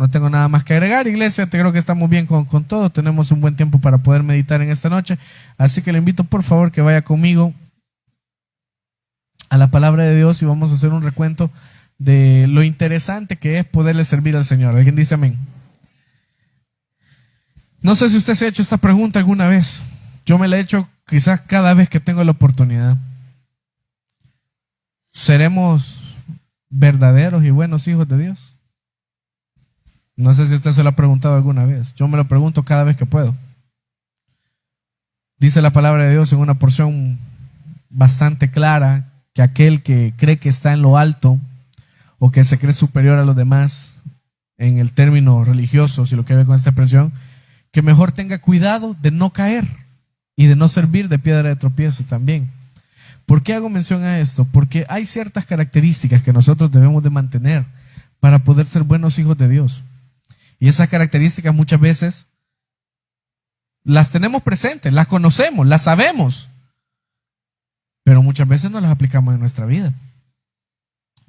no tengo nada más que agregar, iglesia. Te creo que estamos bien con todo. Tenemos un buen tiempo para poder meditar en esta noche. Así que le invito por favor que vaya conmigo a la palabra de Dios y vamos a hacer un recuento de lo interesante que es poderle servir al Señor. ¿Alguien dice amén? No sé si usted se ha hecho esta pregunta alguna vez. Yo me la he hecho quizás cada vez que tengo la oportunidad. ¿Seremos verdaderos y buenos hijos de Dios? No sé si usted se lo ha preguntado alguna vez. Yo me lo pregunto cada vez que puedo. Dice la palabra de Dios en una porción bastante clara que aquel que cree que está en lo alto o que se cree superior a los demás, en el término religioso, si lo quiere ver con esta expresión, que mejor tenga cuidado de no caer y de no servir de piedra de tropiezo también. ¿Por qué hago mención a esto? Porque hay ciertas características que nosotros debemos de mantener para poder ser buenos hijos de Dios. Y esas características muchas veces las tenemos presentes, las conocemos, las sabemos, pero muchas veces no las aplicamos en nuestra vida.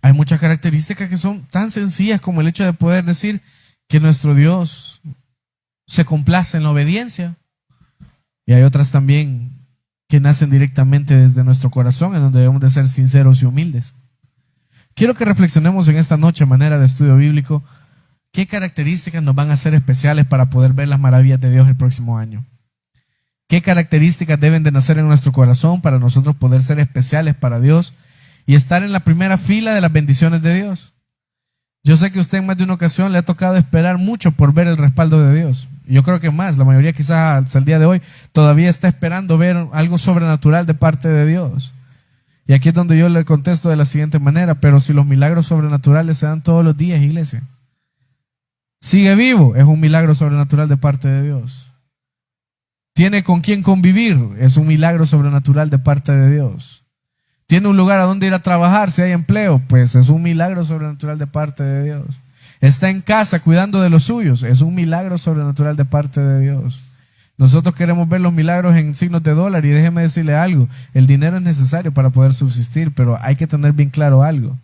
Hay muchas características que son tan sencillas como el hecho de poder decir que nuestro Dios se complace en la obediencia, y hay otras también que nacen directamente desde nuestro corazón, en donde debemos de ser sinceros y humildes. Quiero que reflexionemos en esta noche, a manera de estudio bíblico, qué características nos van a ser especiales para poder ver las maravillas de Dios el próximo año. ¿Qué características deben de nacer en nuestro corazón para nosotros poder ser especiales para Dios y estar en la primera fila de las bendiciones de Dios? Yo sé que usted en más de una ocasión le ha tocado esperar mucho por ver el respaldo de Dios. Yo creo que más, la mayoría quizás hasta el día de hoy todavía está esperando ver algo sobrenatural de parte de Dios. Y aquí es donde yo le contesto de la siguiente manera: pero si los milagros sobrenaturales se dan todos los días, iglesia, sigue vivo, es un milagro sobrenatural de parte de Dios. Tiene con quién convivir, es un milagro sobrenatural de parte de Dios. Tiene un lugar a donde ir a trabajar, si hay empleo, pues es un milagro sobrenatural de parte de Dios. Está en casa cuidando de los suyos, es un milagro sobrenatural de parte de Dios. Nosotros queremos ver los milagros en signos de dólar, y déjeme decirle algo: el dinero es necesario para poder subsistir, pero hay que tener bien claro algo.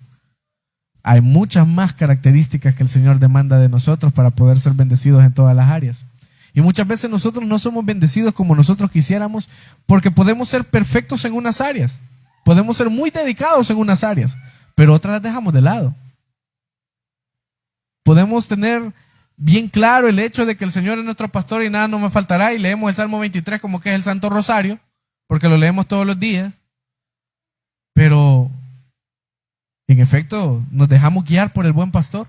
Hay muchas más características que el Señor demanda de nosotros para poder ser bendecidos en todas las áreas. Y muchas veces nosotros no somos bendecidos como nosotros quisiéramos, porque podemos ser perfectos en unas áreas, podemos ser muy dedicados en unas áreas, pero otras las dejamos de lado. Podemos tener bien claro el hecho de que el Señor es nuestro pastor y nada nos me faltará, y leemos el Salmo 23 como que es el Santo Rosario, porque lo leemos todos los días, pero en efecto nos dejamos guiar por el buen pastor.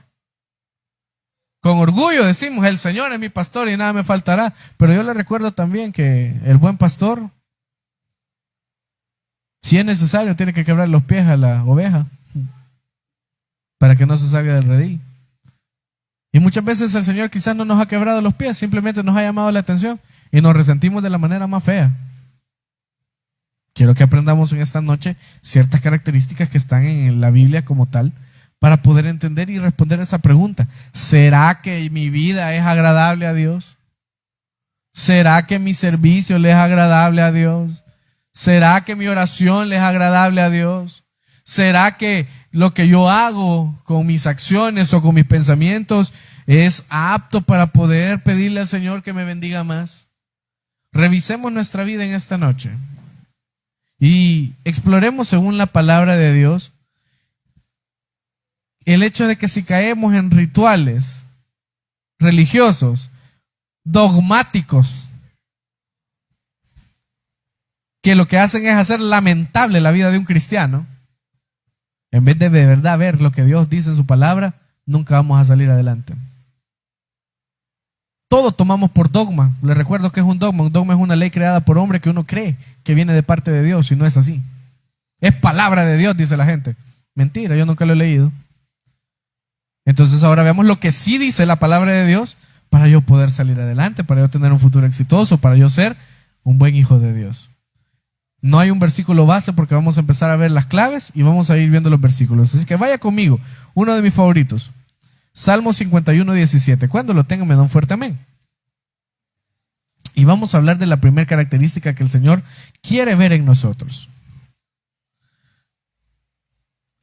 Con orgullo decimos: el Señor es mi pastor y nada me faltará, pero yo le recuerdo también que el buen pastor, si es necesario, tiene que quebrar los pies a la oveja para que no se salga del redil. Y muchas veces el Señor quizás no nos ha quebrado los pies, simplemente nos ha llamado la atención y nos resentimos de la manera más fea. Quiero que aprendamos en esta noche ciertas características que están en la Biblia como tal, para poder entender y responder esa pregunta: ¿será que mi vida es agradable a Dios? ¿Será que mi servicio le es agradable a Dios? ¿Será que mi oración le es agradable a Dios? ¿Será que lo que yo hago con mis acciones o con mis pensamientos es apto para poder pedirle al Señor que me bendiga más? Revisemos nuestra vida en esta noche y exploremos, según la palabra de Dios, el hecho de que si caemos en rituales religiosos, dogmáticos, que lo que hacen es hacer lamentable la vida de un cristiano, en vez de verdad ver lo que Dios dice en su palabra, nunca vamos a salir adelante. Todo tomamos por dogma. Les recuerdo que es un dogma. Un dogma es una ley creada por hombre que uno cree que viene de parte de Dios, y no es así. Es palabra de Dios, dice la gente. Mentira, yo nunca lo he leído. Entonces ahora veamos lo que sí dice la palabra de Dios para yo poder salir adelante, para yo tener un futuro exitoso, para yo ser un buen hijo de Dios. No hay un versículo base porque vamos a empezar a ver las claves y vamos a ir viendo los versículos. Así que vaya conmigo, uno de mis favoritos, Salmo 51:17. Cuando lo tengan me dan un fuerte amén. Y vamos a hablar de la primera característica que el Señor quiere ver en nosotros.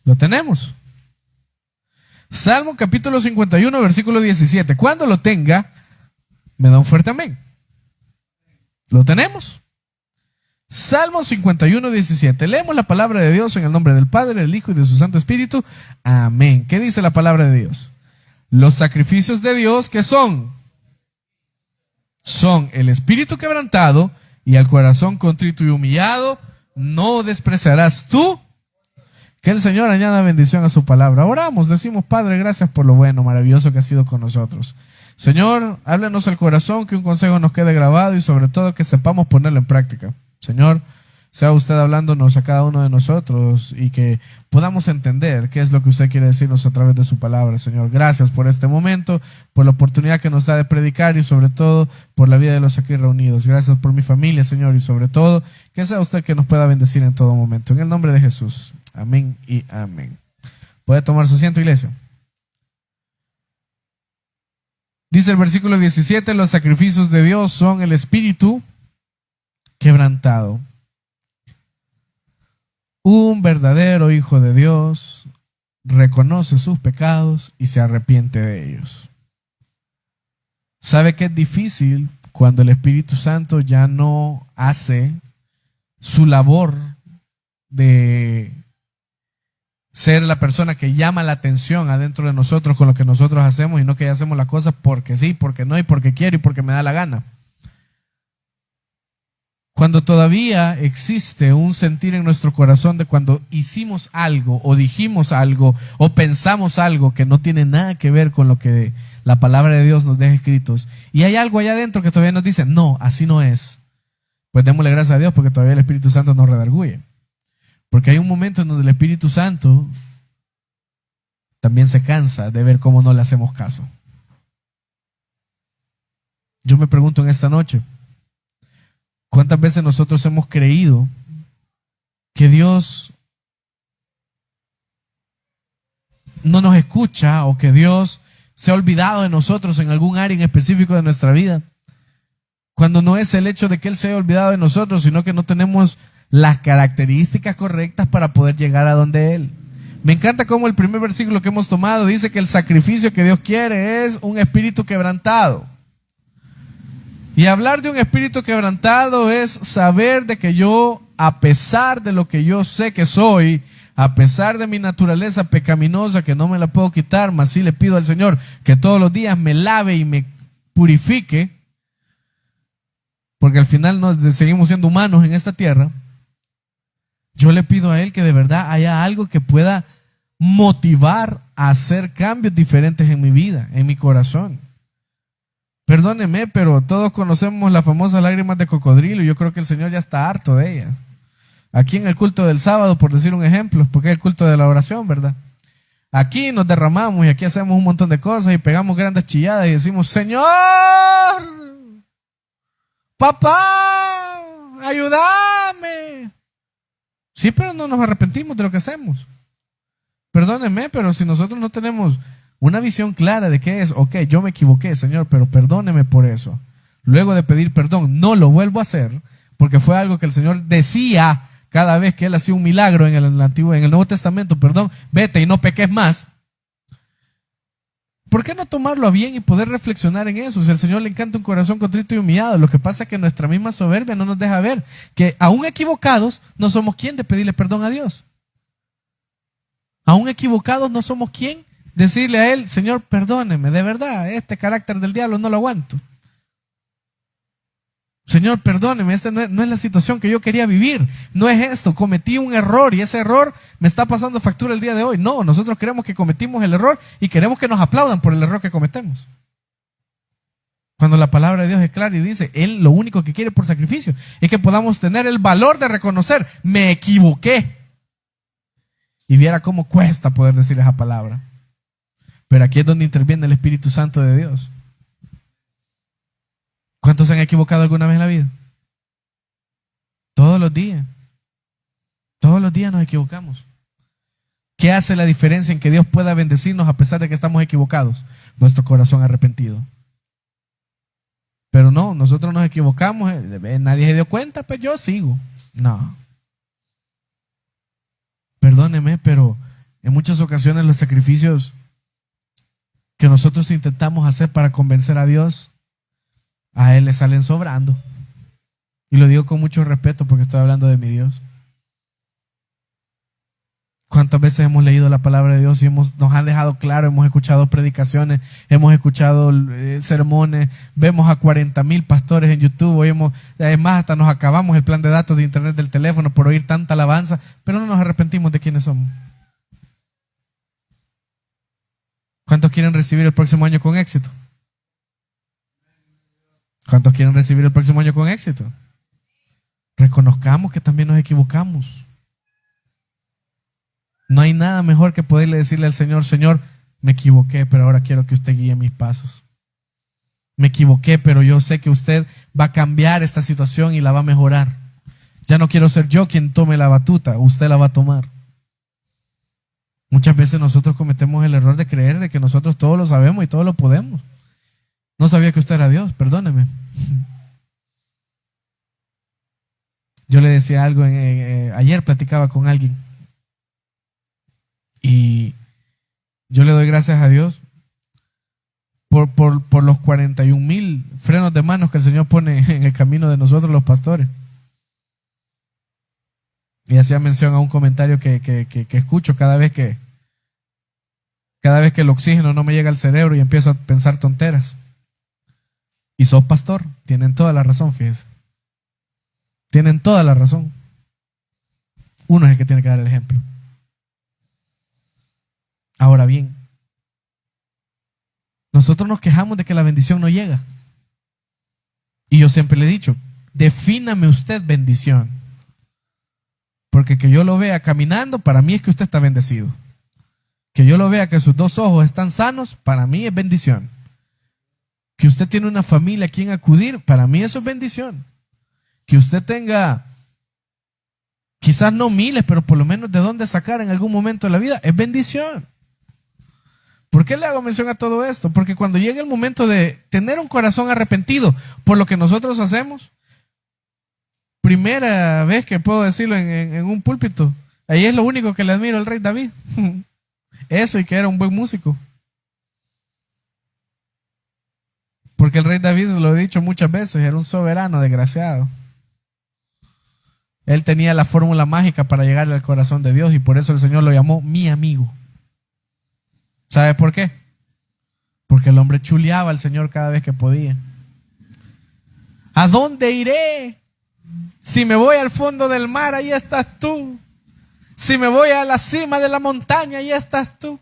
¿Lo tenemos? Salmo capítulo 51, versículo 17. Cuando lo tenga, me da un fuerte amén. ¿Lo tenemos? Salmo 51, 17. Leemos la palabra de Dios en el nombre del Padre, del Hijo y de su Santo Espíritu. Amén. ¿Qué dice la palabra de Dios? Los sacrificios de Dios, ¿qué son? Son el espíritu quebrantado y al corazón contrito y humillado, no despreciarás tú. Que el Señor añada bendición a su palabra. Oramos, decimos: Padre, gracias por lo bueno, maravilloso que ha sido con nosotros. Señor, háblenos al corazón, que un consejo nos quede grabado y sobre todo que sepamos ponerlo en práctica. Señor, sea usted hablándonos a cada uno de nosotros y que podamos entender qué es lo que usted quiere decirnos a través de su palabra. Señor, gracias por este momento, por la oportunidad que nos da de predicar y sobre todo por la vida de los aquí reunidos. Gracias por mi familia, Señor, y sobre todo que sea usted que nos pueda bendecir en todo momento. En el nombre de Jesús. Amén y amén. ¿Puede tomar su asiento, iglesia? Dice el versículo 17: los sacrificios de Dios son el espíritu quebrantado. Un verdadero hijo de Dios reconoce sus pecados y se arrepiente de ellos. ¿Sabe que es difícil cuando el Espíritu Santo ya no hace su labor de ser la persona que llama la atención adentro de nosotros con lo que nosotros hacemos, y no que ya hacemos las cosas porque sí, porque no, y porque quiero y porque me da la gana? Cuando todavía existe un sentir en nuestro corazón de cuando hicimos algo o dijimos algo o pensamos algo que no tiene nada que ver con lo que la palabra de Dios nos deja escritos, y hay algo allá adentro que todavía nos dice: no, así no es, pues démosle gracias a Dios porque todavía el Espíritu Santo nos redarguye. Porque hay un momento en donde el Espíritu Santo también se cansa de ver cómo no le hacemos caso. Yo me pregunto en esta noche: ¿cuántas veces nosotros hemos creído que Dios no nos escucha o que Dios se ha olvidado de nosotros en algún área en específico de nuestra vida? Cuando no es el hecho de que Él se haya olvidado de nosotros, sino que no tenemos las características correctas para poder llegar a donde Él. Me encanta cómo el primer versículo que hemos tomado dice que el sacrificio que Dios quiere es un espíritu quebrantado. Y hablar de un espíritu quebrantado es saber de que yo, a pesar de lo que yo sé que soy, a pesar de mi naturaleza pecaminosa que no me la puedo quitar, mas sí le pido al Señor que todos los días me lave y me purifique, porque al final seguimos siendo humanos en esta tierra. Yo le pido a Él que de verdad haya algo que pueda motivar a hacer cambios diferentes en mi vida, en mi corazón. Perdóneme, pero todos conocemos las famosas lágrimas de cocodrilo, y yo creo que el Señor ya está harto de ellas. Aquí en el culto del sábado, por decir un ejemplo, porque es el culto de la oración, ¿verdad? Aquí nos derramamos y aquí hacemos un montón de cosas y pegamos grandes chilladas y decimos: Señor, papá, ayúdame. Sí, pero no nos arrepentimos de lo que hacemos. Perdóneme, pero si nosotros no tenemos una visión clara de qué es: ok, yo me equivoqué, Señor, pero perdóneme por eso. Luego de pedir perdón, no lo vuelvo a hacer, porque fue algo que el Señor decía cada vez que Él hacía un milagro en el Nuevo Testamento: perdón, vete y no peques más. ¿Por qué no tomarlo a bien y poder reflexionar en eso? Si al Señor le encanta un corazón contrito y humillado, lo que pasa es que nuestra misma soberbia no nos deja ver que aún equivocados no somos quien de pedirle perdón a Dios. Aún equivocados no somos quien decirle a Él: Señor, perdóneme, de verdad, este carácter del diablo no lo aguanto. Señor, perdóneme, esta no es la situación que yo quería vivir. No es esto, cometí un error y ese error me está pasando factura el día de hoy. No, nosotros queremos que cometimos el error y queremos que nos aplaudan por el error que cometemos. Cuando la palabra de Dios es clara y dice: Él lo único que quiere por sacrificio es que podamos tener el valor de reconocer: me equivoqué. Y viera cómo cuesta poder decir esa palabra. Pero aquí es donde interviene el Espíritu Santo de Dios. ¿Cuántos se han equivocado alguna vez en la vida? Todos los días. Todos los días nos equivocamos. ¿Qué hace la diferencia en que Dios pueda bendecirnos a pesar de que estamos equivocados? Nuestro corazón arrepentido. Pero no, nosotros nos equivocamos, nadie se dio cuenta, pues yo sigo. No. Perdóneme, pero en muchas ocasiones los sacrificios que nosotros intentamos hacer para convencer a Dios, a Él le salen sobrando. Y lo digo con mucho respeto porque estoy hablando de mi Dios. ¿Cuántas veces hemos leído la palabra de Dios y nos han dejado claro, hemos escuchado predicaciones, hemos escuchado sermones, vemos a 40,000 pastores en YouTube, además hasta nos acabamos el plan de datos de internet del teléfono por oír tanta alabanza, pero no nos arrepentimos de quiénes somos? ¿Cuántos quieren recibir el próximo año con éxito? ¿Cuántos quieren recibir el próximo año con éxito? Reconozcamos que también nos equivocamos. No hay nada mejor que poderle decirle al Señor: Señor, me equivoqué, pero ahora quiero que usted guíe mis pasos. Me equivoqué, pero yo sé que usted va a cambiar esta situación y la va a mejorar. Ya no quiero ser yo quien tome la batuta, usted la va a tomar. Muchas veces nosotros cometemos el error de creer de que nosotros todo lo sabemos y todo lo podemos. No sabía que usted era Dios, perdóneme. Yo le decía algo, ayer platicaba con alguien. Y yo le doy gracias a Dios por los 41,000 frenos de manos que el Señor pone en el camino de nosotros los pastores. Y hacía mención a un comentario que escucho cada vez que el oxígeno no me llega al cerebro y empiezo a pensar tonteras. Y sos pastor, tienen toda la razón, fíjense. Tienen toda la razón. Uno es el que tiene que dar el ejemplo. Ahora bien, nosotros nos quejamos de que la bendición no llega. Y yo siempre le he dicho: defíname usted bendición. Porque que yo lo vea caminando, para mí es que usted está bendecido. Que yo lo vea que sus 2 ojos están sanos, para mí es bendición. Que usted tiene una familia a quien acudir, para mí eso es bendición. Que usted tenga, quizás no miles, pero por lo menos de dónde sacar en algún momento de la vida, es bendición. ¿Por qué le hago mención a todo esto? Porque cuando llega el momento de tener un corazón arrepentido por lo que nosotros hacemos, primera vez que puedo decirlo en un púlpito, ahí es lo único que le admiro al rey David. Eso, y que era un buen músico. Porque el rey David, lo he dicho muchas veces, era un soberano desgraciado. Él tenía la fórmula mágica para llegarle al corazón de Dios y por eso el Señor lo llamó mi amigo. ¿Sabe por qué? Porque el hombre chuleaba al Señor cada vez que podía. ¿A dónde iré? Si me voy al fondo del mar, ahí estás tú. Si me voy a la cima de la montaña, ahí estás tú.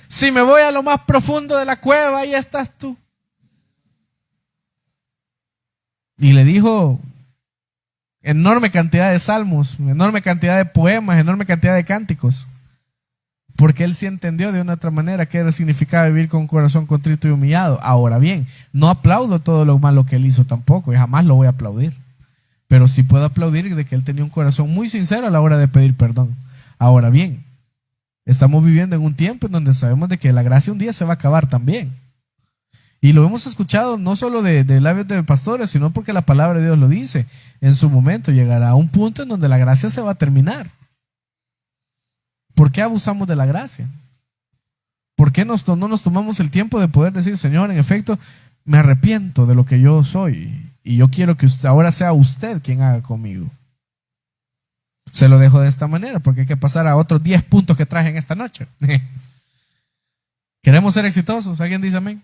Si me voy a lo más profundo de la cueva, ahí estás tú. Y le dijo enorme cantidad de salmos, enorme cantidad de poemas, enorme cantidad de cánticos. Porque él sí entendió de una otra manera qué significaba vivir con un corazón contrito y humillado. Ahora bien, no aplaudo todo lo malo que él hizo tampoco, y jamás lo voy a aplaudir. Pero sí puedo aplaudir de que él tenía un corazón muy sincero a la hora de pedir perdón. Ahora bien, estamos viviendo en un tiempo en donde sabemos de que la gracia un día se va a acabar también. Y lo hemos escuchado no solo de labios de pastores, sino porque la palabra de Dios lo dice. En su momento llegará a un punto en donde la gracia se va a terminar. ¿Por qué abusamos de la gracia? ¿Por qué no nos tomamos el tiempo de poder decir: Señor, en efecto, me arrepiento de lo que yo soy y yo quiero que usted, ahora sea usted quien haga conmigo? Se lo dejo de esta manera porque hay que pasar a otros 10 puntos que traje en esta noche. ¿Queremos ser exitosos? ¿Alguien dice amén?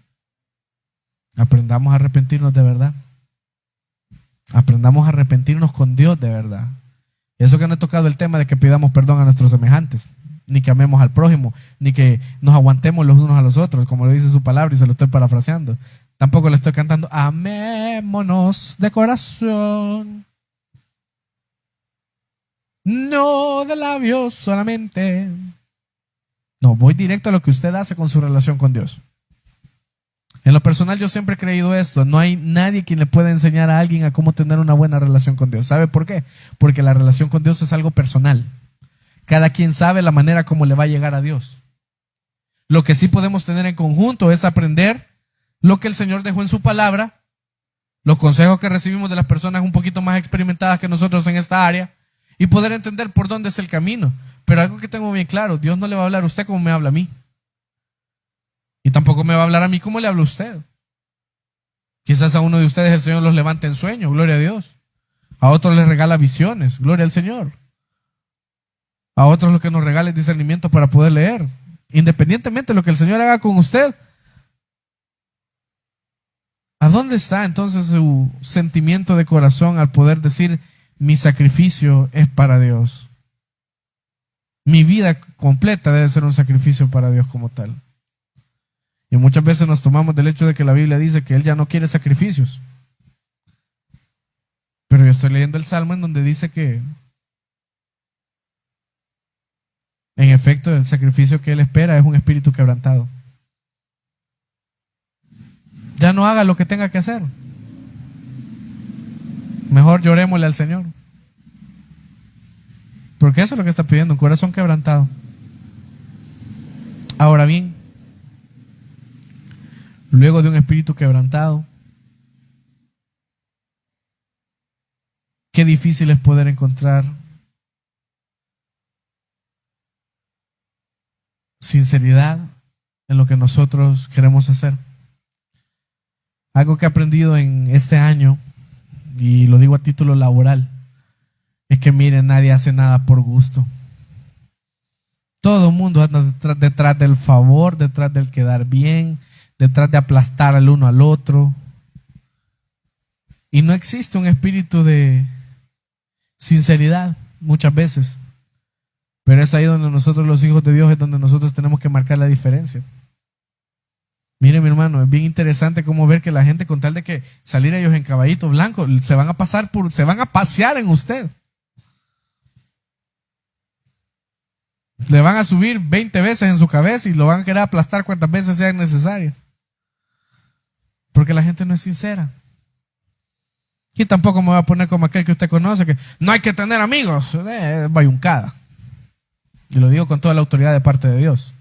Aprendamos a arrepentirnos de verdad. Aprendamos a arrepentirnos con Dios de verdad. Eso que no he tocado el tema de que pidamos perdón a nuestros semejantes, ni que amemos al prójimo, ni que nos aguantemos los unos a los otros, como lo dice su palabra y se lo estoy parafraseando. Tampoco le estoy cantando amémonos de corazón, no de labios solamente. No, voy directo a lo que usted hace con su relación con Dios. En lo personal yo siempre he creído esto: no hay nadie quien le pueda enseñar a alguien a cómo tener una buena relación con Dios. ¿Sabe por qué? Porque la relación con Dios es algo personal. Cada quien sabe la manera como le va a llegar a Dios. Lo que sí podemos tener en conjunto es aprender lo que el Señor dejó en su palabra, los consejos que recibimos de las personas un poquito más experimentadas que nosotros en esta área, y poder entender por dónde es el camino. Pero algo que tengo bien claro: Dios no le va a hablar a usted como me habla a mí. Y tampoco me va a hablar a mí como le habla a usted. Quizás a uno de ustedes el Señor los levante en sueño, gloria a Dios. A otros les regala visiones, gloria al Señor. A otros lo que nos regala es discernimiento para poder leer. Independientemente de lo que el Señor haga con usted, ¿a dónde está entonces su sentimiento de corazón al poder decir, mi sacrificio es para Dios? Mi vida completa debe ser un sacrificio para Dios como tal. Y muchas veces nos tomamos del hecho de que la Biblia dice que Él ya no quiere sacrificios. Pero yo estoy leyendo el Salmo en donde dice que, en efecto, el sacrificio que Él espera es un espíritu quebrantado. Ya no haga lo que tenga que hacer. Mejor llorémosle al Señor. Porque eso es lo que está pidiendo, un corazón quebrantado. Ahora bien, luego de un espíritu quebrantado, qué difícil es poder encontrar sinceridad en lo que nosotros queremos hacer. Algo que he aprendido en este año, y lo digo a título laboral, es que miren, nadie hace nada por gusto. Todo el mundo anda detrás del favor, detrás del quedar bien, detrás de aplastar al uno al otro. Y no existe un espíritu de sinceridad muchas veces. Pero es ahí donde nosotros, los hijos de Dios, es donde nosotros tenemos que marcar la diferencia. Mire, mi hermano, es bien interesante cómo ver que la gente, con tal de que salir ellos en caballito blanco, se van a pasear en usted. Le van a subir 20 veces en su cabeza y lo van a querer aplastar cuantas veces sean necesarias. Porque la gente no es sincera. Y tampoco me va a poner como aquel que usted conoce, que no hay que tener amigos. Bayuncada. Y lo digo con toda la autoridad de parte de Dios.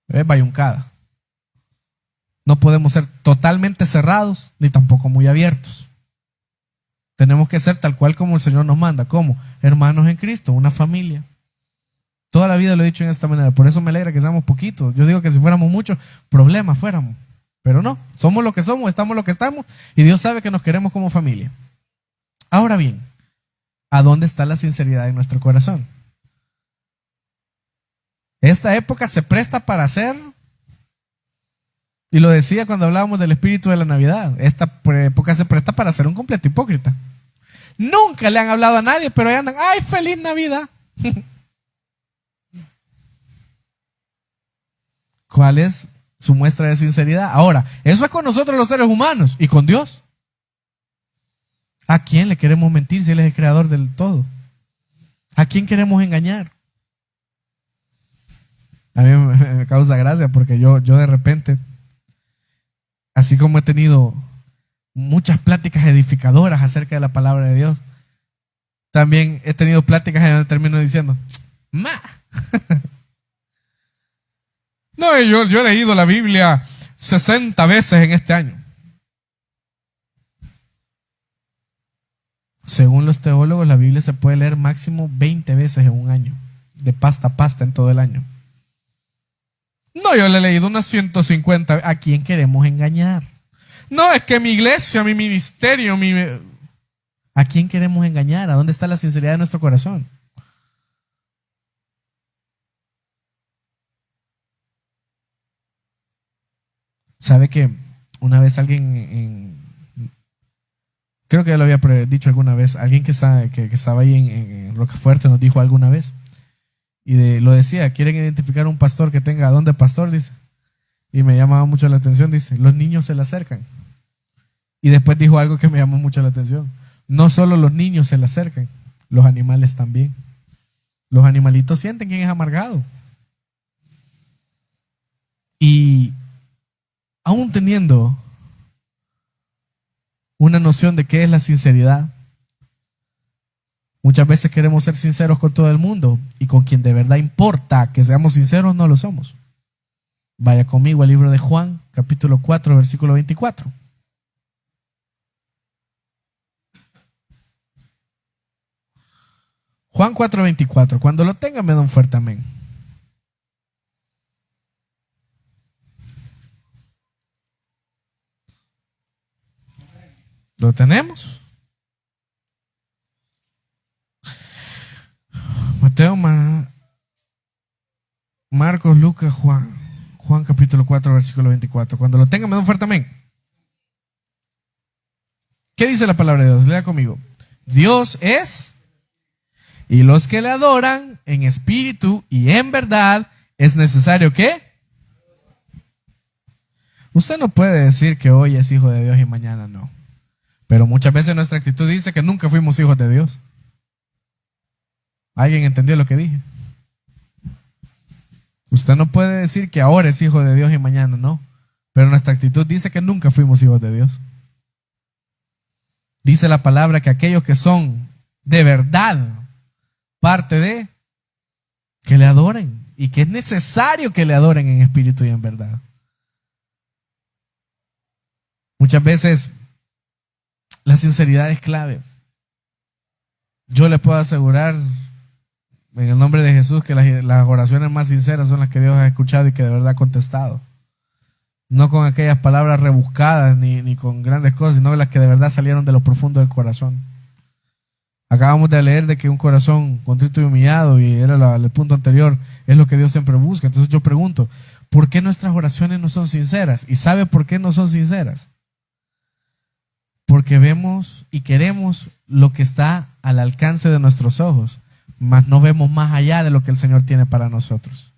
Es bayuncada. No podemos ser totalmente cerrados, ni tampoco muy abiertos. Tenemos que ser tal cual como el Señor nos manda. ¿Cómo? Hermanos en Cristo, una familia. Toda la vida lo he dicho en esta manera. Por eso me alegra que seamos poquitos. Yo digo que si fuéramos muchos, problemas fuéramos. Pero no, somos lo que somos, estamos lo que estamos. Y Dios sabe que nos queremos como familia. Ahora bien, ¿a dónde está la sinceridad en nuestro corazón? Esta época se presta para hacer, y lo decía cuando hablábamos del espíritu de la Navidad, esta época se presta para ser un completo hipócrita. Nunca le han hablado a nadie, pero ahí andan, ¡ay, feliz Navidad! ¿Cuál es su muestra de sinceridad? Ahora, eso es con nosotros los seres humanos, y con Dios. ¿A quién le queremos mentir si Él es el creador del todo? ¿A quién queremos engañar? A mí me causa gracia porque yo de repente, así como he tenido muchas pláticas edificadoras acerca de la palabra de Dios, también he tenido pláticas en donde termino diciendo, ¡ma! No, yo he leído la Biblia 60 veces en este año. Según los teólogos, la Biblia se puede leer máximo 20 veces en un año, de pasta a pasta en todo el año. No, yo le he leído unas 150. ¿A quién queremos engañar? No, es que mi iglesia, mi ministerio, ¿a quién queremos engañar? ¿A dónde está la sinceridad de nuestro corazón? ¿Sabe que una vez alguien, creo que ya lo había dicho alguna vez, alguien que estaba ahí en Rocafuerte nos dijo alguna vez, y lo decía, quieren identificar un pastor que tenga don de pastor, dice, y me llamaba mucho la atención, dice, los niños se le acercan. Y después dijo algo que me llamó mucho la atención, no solo los niños se le acercan, los animales también. Los animalitos sienten quién es amargado. Y aún teniendo una noción de qué es la sinceridad, muchas veces queremos ser sinceros con todo el mundo, y con quien de verdad importa que seamos sinceros no lo somos. Vaya conmigo al libro de Juan, capítulo 4, versículo 24. Juan 4, 24. Cuando lo tenga me da un fuerte amén. ¿Lo tenemos? Mateo, Marcos, Lucas, Juan. Juan capítulo 4, versículo 24. Cuando lo tengan, me da un fuerte amén. ¿Qué dice la palabra de Dios? Lea conmigo. Dios es, y los que le adoran en espíritu y en verdad, es necesario que. Usted no puede decir que hoy es hijo de Dios y mañana no. Pero muchas veces nuestra actitud dice que nunca fuimos hijos de Dios. ¿Alguien entendió lo que dije? Usted no puede decir que ahora es hijo de Dios y mañana no. Pero nuestra actitud dice que nunca fuimos hijos de Dios. Dice la palabra que aquellos que son de verdad parte de, que le adoren. Y que es necesario que le adoren en espíritu y en verdad. Muchas veces la sinceridad es clave. Yo le puedo asegurar en el nombre de Jesús que las oraciones más sinceras son las que Dios ha escuchado y que de verdad ha contestado. No con aquellas palabras rebuscadas ni con grandes cosas, sino las que de verdad salieron de lo profundo del corazón. Acabamos de leer de que un corazón contrito y humillado, y era el punto anterior, es lo que Dios siempre busca. Entonces yo pregunto, ¿por qué nuestras oraciones no son sinceras? ¿Y sabe por qué no son sinceras? Porque vemos y queremos lo que está al alcance de nuestros ojos, mas no vemos más allá de lo que el Señor tiene para nosotros.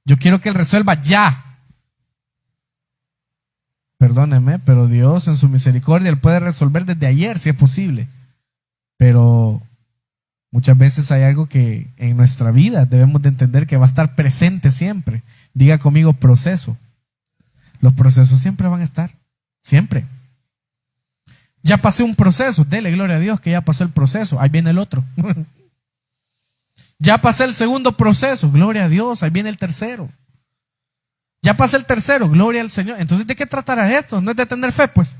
Yo quiero que Él resuelva ya. Perdóneme, pero Dios en su misericordia, Él puede resolver desde ayer si es posible. Pero muchas veces hay algo que en nuestra vida debemos de entender que va a estar presente siempre. Diga conmigo proceso. Los procesos siempre van a estar, siempre. Ya pasé un proceso, dele gloria a Dios que ya pasó el proceso, ahí viene el otro. Ya pasé el segundo proceso, gloria a Dios, ahí viene el tercero. Ya pasé el tercero, gloria al Señor. Entonces, ¿de qué tratará esto? No es de tener fe, pues.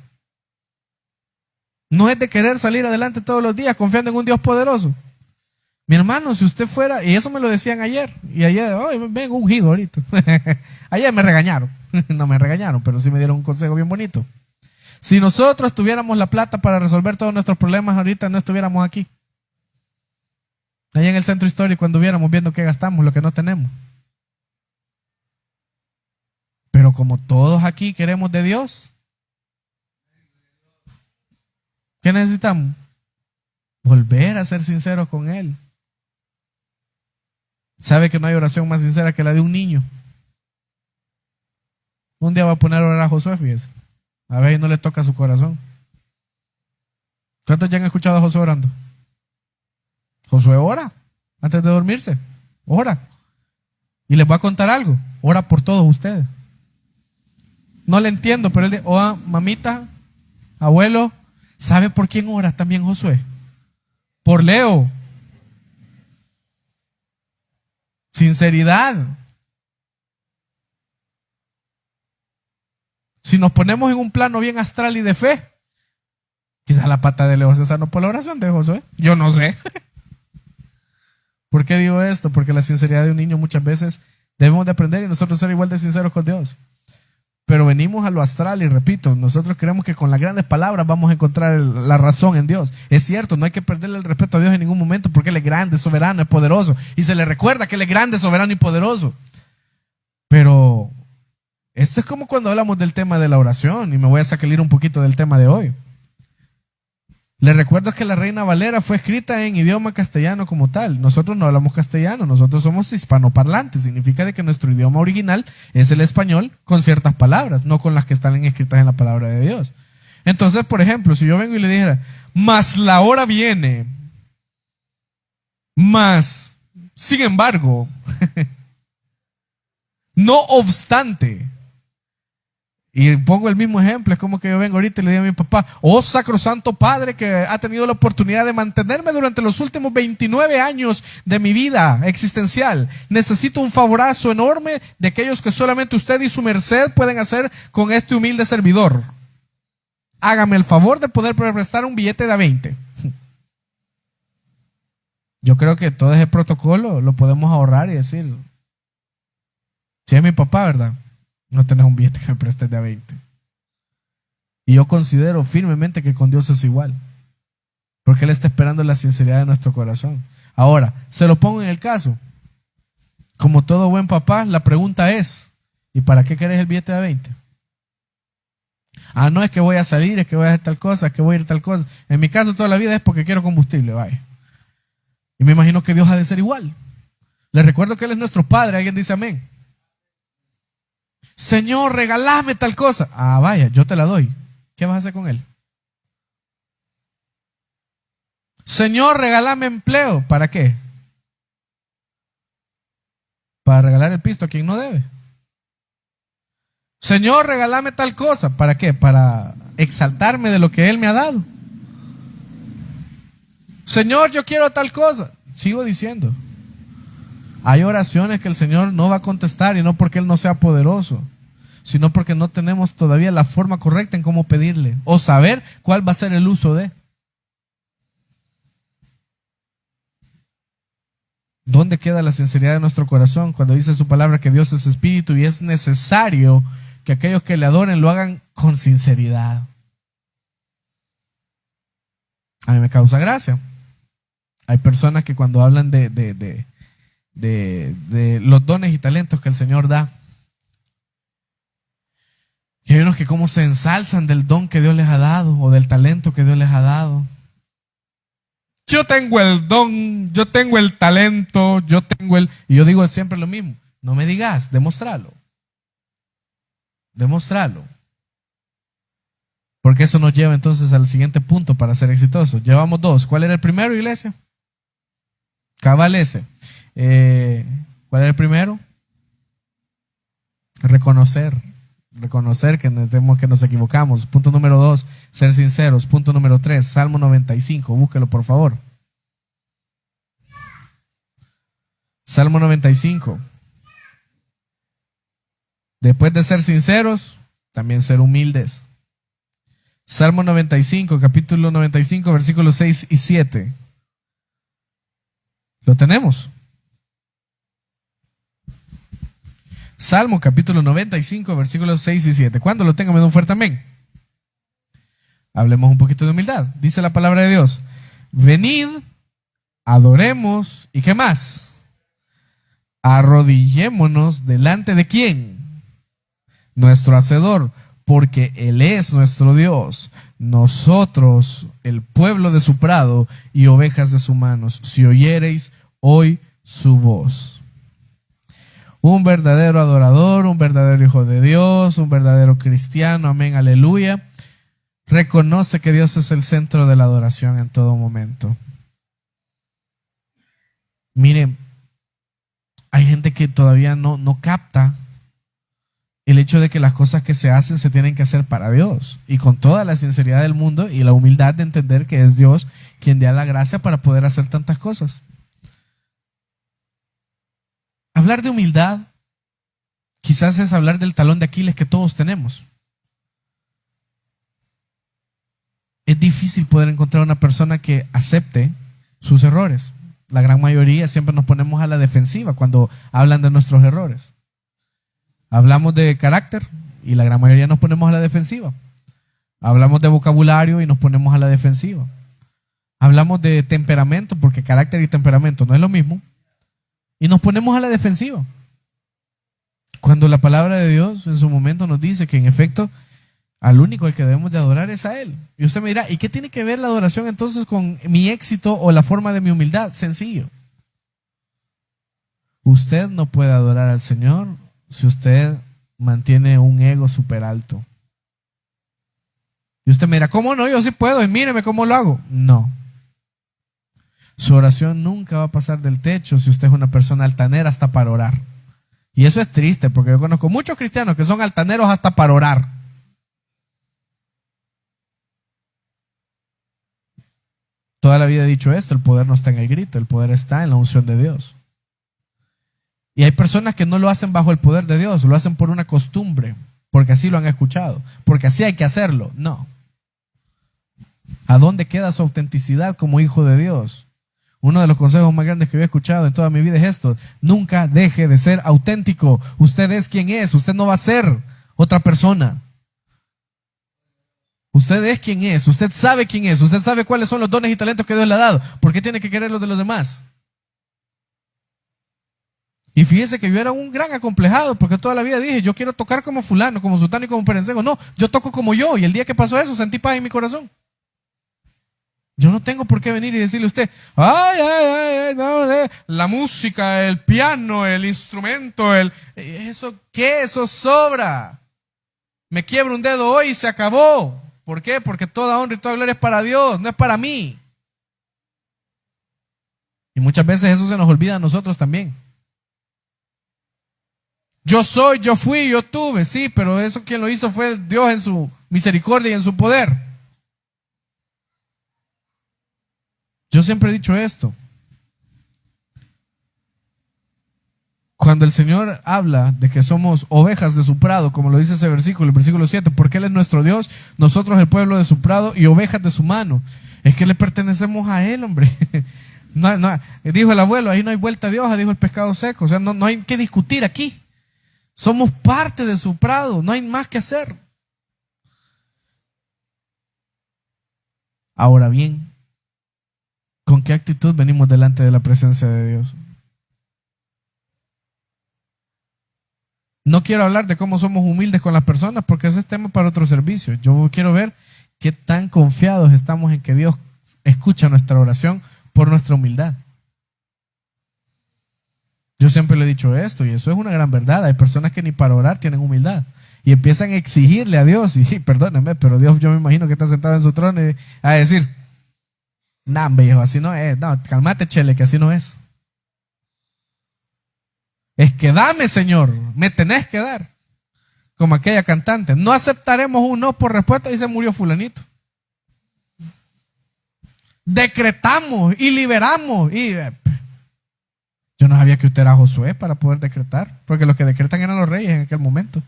No es de querer salir adelante todos los días confiando en un Dios poderoso. Mi hermano, si usted fuera, y eso me lo decían ayer, y ayer, vengo ungido ahorita. Ayer me regañaron, no me regañaron, pero sí me dieron un consejo bien bonito. Si nosotros tuviéramos la plata para resolver todos nuestros problemas, ahorita no estuviéramos aquí. Allá en el centro histórico anduviéramos viendo qué gastamos, lo que no tenemos. Pero como todos aquí queremos de Dios, ¿qué necesitamos? Volver a ser sinceros con Él. ¿Sabe que no hay oración más sincera que la de un niño? Un día va a poner a orar a Josué, fíjese. A ver, no le toca su corazón. ¿Cuántos ya han escuchado a Josué orando? Josué ora antes de dormirse. Ora. Y les voy a contar algo. Ora por todos ustedes. No le entiendo, pero él dice, mamita, abuelo, ¿sabe por quién ora también Josué? Por Leo. Sinceridad. Si nos ponemos en un plano bien astral y de fe, quizás la pata de Leo se sanó por la oración de Josué. Yo no sé. ¿Por qué digo esto? Porque la sinceridad de un niño muchas veces debemos de aprender y nosotros ser igual de sinceros con Dios. Pero venimos a lo astral y repito, nosotros creemos que con las grandes palabras vamos a encontrar la razón en Dios. Es cierto, no hay que perderle el respeto a Dios en ningún momento porque Él es grande, soberano, es poderoso. Y se le recuerda que Él es grande, soberano y poderoso. Pero esto es como cuando hablamos del tema de la oración, y me voy a sacudir un poquito del tema de hoy. Les recuerdo que la Reina Valera fue escrita en idioma castellano como tal. Nosotros no hablamos castellano, nosotros somos hispanoparlantes. Significa de que nuestro idioma original es el español con ciertas palabras, no con las que están escritas en la palabra de Dios. Entonces, por ejemplo, si yo vengo y le dijera, mas la hora viene, mas, sin embargo, no obstante. Y pongo el mismo ejemplo, es como que yo vengo ahorita y le digo a mi papá, oh sacrosanto padre que ha tenido la oportunidad de mantenerme durante los últimos 29 años de mi vida existencial. Necesito un favorazo enorme de aquellos que solamente usted y su merced pueden hacer con este humilde servidor. Hágame el favor de poder prestar un billete de a 20. Yo creo que todo ese protocolo lo podemos ahorrar y decir, si es mi papá, ¿verdad? No tenés un billete que me prestes de a 20. Y yo considero firmemente que con Dios es igual, porque Él está esperando la sinceridad de nuestro corazón. Ahora, se lo pongo en el caso. Como todo buen papá, la pregunta es, ¿y para qué querés el billete de 20? Ah, no, es que voy a salir, es que voy a hacer tal cosa, es que voy a ir a tal cosa. En mi caso toda la vida es porque quiero combustible, vaya. Y me imagino que Dios ha de ser igual. Les recuerdo que Él es nuestro Padre, alguien dice amén. Señor, regálame tal cosa. Ah, vaya, yo te la doy. ¿Qué vas a hacer con Él? Señor, regálame empleo. ¿Para qué? Para regalar el pisto a quien no debe. Señor, regálame tal cosa. ¿Para qué? Para exaltarme de lo que Él me ha dado. Señor, yo quiero tal cosa. Sigo diciendo. Hay oraciones que el Señor no va a contestar, y no porque Él no sea poderoso, sino porque no tenemos todavía la forma correcta en cómo pedirle o saber cuál va a ser el uso de. ¿Dónde queda la sinceridad de nuestro corazón cuando dice su palabra que Dios es espíritu y es necesario que aquellos que le adoren lo hagan con sinceridad? A mí me causa gracia. Hay personas que cuando hablan de los dones y talentos que el Señor da, y hay unos que como se ensalzan del don que Dios les ha dado o del talento que Dios les ha dado. Yo tengo el don, yo tengo el talento, yo tengo el... Y yo digo siempre lo mismo. No me digas, demostralo. Demostralo. Porque eso nos lleva entonces al siguiente punto para ser exitosos. Llevamos dos. ¿Cuál era el primero, iglesia? Cabal ese. ¿Cuál era el primero? Reconocer que nos equivocamos. Punto número 2, ser sinceros. Punto número 3, Salmo 95, búsquelo por favor. Salmo 95. Después de ser sinceros, también ser humildes. Salmo 95, capítulo 95, versículos 6 y 7. ¿Lo tenemos? Salmo capítulo 95, versículos 6 y 7. Cuando lo tenga, me da un fuerte amén. Hablemos un poquito de humildad. Dice la palabra de Dios: venid, adoremos, ¿y qué más? Arrodillémonos delante de ¿quién? Nuestro Hacedor, porque Él es nuestro Dios, nosotros el pueblo de su prado y ovejas de sus manos. Si oyereis hoy su voz. Un verdadero adorador, un verdadero hijo de Dios, un verdadero cristiano, amén, aleluya, reconoce que Dios es el centro de la adoración en todo momento. Miren, hay gente que todavía no capta el hecho de que las cosas que se hacen se tienen que hacer para Dios, y con toda la sinceridad del mundo y la humildad de entender que es Dios quien da la gracia para poder hacer tantas cosas. Hablar de humildad quizás es hablar del talón de Aquiles que todos tenemos. Es difícil poder encontrar una persona que acepte sus errores. La gran mayoría siempre nos ponemos a la defensiva cuando hablan de nuestros errores. Hablamos de carácter y la gran mayoría nos ponemos a la defensiva. Hablamos de vocabulario y nos ponemos a la defensiva. Hablamos de temperamento, porque carácter y temperamento no es lo mismo, y nos ponemos a la defensiva. Cuando la palabra de Dios en su momento nos dice que en efecto al único al que debemos de adorar es a Él. Y usted me dirá, ¿y qué tiene que ver la adoración entonces con mi éxito o la forma de mi humildad? Sencillo. Usted no puede adorar al Señor si usted mantiene un ego súper alto. Y usted me dirá, ¿cómo no? Yo sí puedo, y míreme cómo lo hago. No. Su oración nunca va a pasar del techo si usted es una persona altanera hasta para orar. Y eso es triste, porque yo conozco muchos cristianos que son altaneros hasta para orar. Toda la vida he dicho esto: el poder no está en el grito, el poder está en la unción de Dios. Y hay personas que no lo hacen bajo el poder de Dios, lo hacen por una costumbre, porque así lo han escuchado, porque así hay que hacerlo. No. ¿A dónde queda su autenticidad como hijo de Dios? Uno de los consejos más grandes que yo he escuchado en toda mi vida es esto: nunca deje de ser auténtico. Usted es quien es, usted no va a ser otra persona. Usted es quien es, usted sabe quién es, usted sabe cuáles son los dones y talentos que Dios le ha dado. ¿Por qué tiene que querer los de los demás? Y fíjese que yo era un gran acomplejado, porque toda la vida dije, yo quiero tocar como fulano, como sutano y como perencejo. No, yo toco como yo, y el día que pasó eso sentí paz en mi corazón. Yo no tengo por qué venir y decirle a usted, no, la música, el piano, el instrumento, ¿eso qué? Eso sobra. Me quiebro un dedo hoy y se acabó. ¿Por qué? Porque toda honra y toda gloria es para Dios, no es para mí. Y muchas veces eso se nos olvida a nosotros también. Yo soy, yo fui, yo tuve, sí, pero eso quien lo hizo fue Dios en su misericordia y en su poder. Yo siempre he dicho esto. Cuando el Señor habla de que somos ovejas de su prado, como lo dice ese versículo, el versículo 7, porque Él es nuestro Dios, nosotros el pueblo de su prado y ovejas de su mano. Es que le pertenecemos a Él, hombre. Dijo el abuelo, ahí no hay vuelta de hoja, dijo el pescado seco. O sea, no hay que discutir aquí. Somos parte de su prado, no hay más que hacer. Ahora bien, ¿con qué actitud venimos delante de la presencia de Dios? No quiero hablar de cómo somos humildes con las personas, porque ese es tema para otro servicio. Yo quiero ver qué tan confiados estamos en que Dios escucha nuestra oración por nuestra humildad. Yo siempre le he dicho esto, y eso es una gran verdad. Hay personas que ni para orar tienen humildad y empiezan a exigirle a Dios, y perdónenme, pero Dios, yo me imagino que está sentado en su trono y a decir, nah, viejo, así no es. No, cálmate, chele, que así no es. Es que dame, Señor, me tenés que dar. Como aquella cantante, no aceptaremos un no por respuesta y se murió fulanito. Decretamos y liberamos. Y yo no sabía que usted era Josué para poder decretar, porque los que decretan eran los reyes en aquel momento.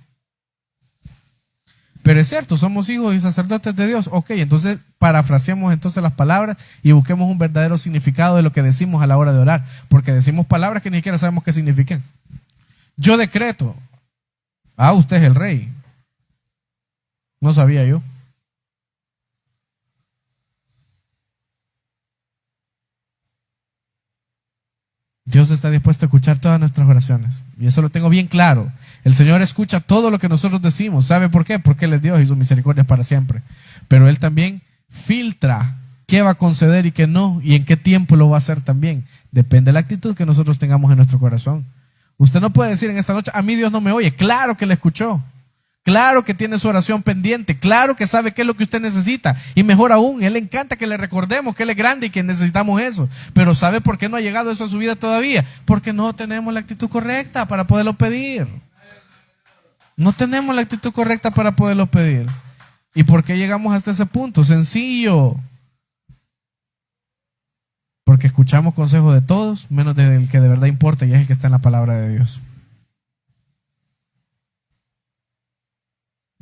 Pero es cierto, somos hijos y sacerdotes de Dios. Ok, entonces parafraseemos entonces las palabras y busquemos un verdadero significado de lo que decimos a la hora de orar, porque decimos palabras que ni siquiera sabemos qué significan. Yo decreto, usted es el rey. No sabía yo. Dios está dispuesto a escuchar todas nuestras oraciones. Y eso lo tengo bien claro. El Señor escucha todo lo que nosotros decimos. ¿Sabe por qué? Porque Él es Dios y su misericordia es para siempre. Pero Él también filtra qué va a conceder y qué no, y en qué tiempo lo va a hacer también. Depende de la actitud que nosotros tengamos en nuestro corazón. Usted no puede decir en esta noche, a mí Dios no me oye. Claro que le escuchó. Claro que tiene su oración pendiente. Claro que sabe qué es lo que usted necesita. Y mejor aún, Él le encanta que le recordemos que Él es grande y que necesitamos eso. Pero ¿sabe por qué no ha llegado eso a su vida todavía? Porque no tenemos la actitud correcta para poderlo pedir. No tenemos la actitud correcta para poderlo pedir. ¿Y por qué llegamos hasta ese punto? Sencillo. Porque escuchamos consejos de todos, menos del que de verdad importa, y es el que está en la palabra de Dios.